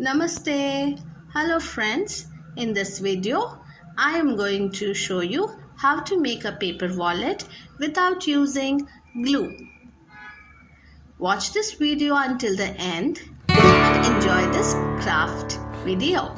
Namaste. Hello friends. In this video, I am going to show you how to make a paper wallet without using glue. Watch this video until the end and enjoy this craft video.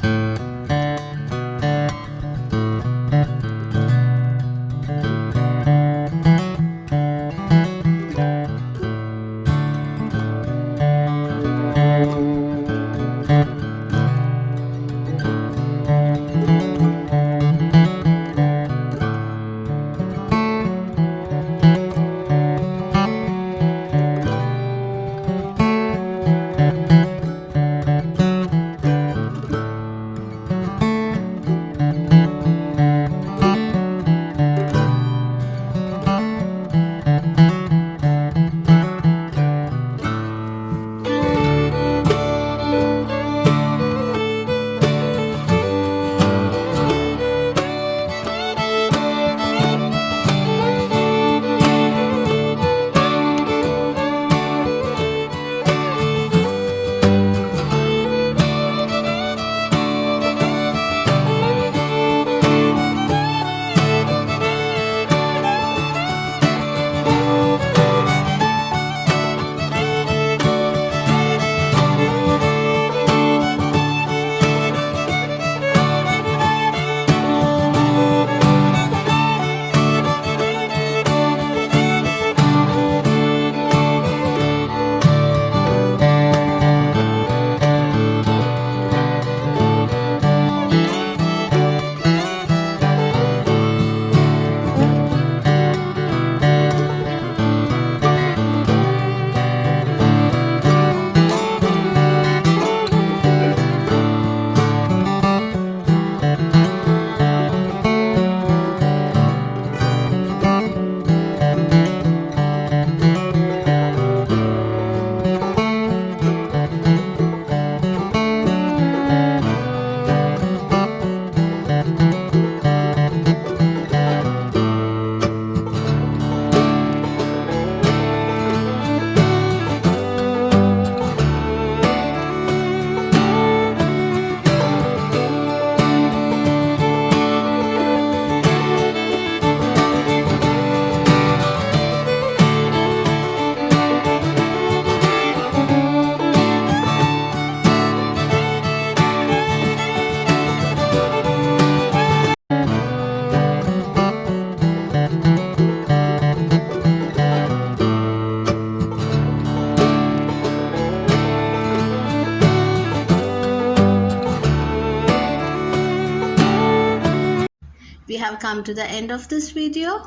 We have come to the end of this video.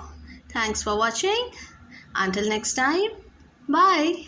Thanks for watching. Until next time, bye.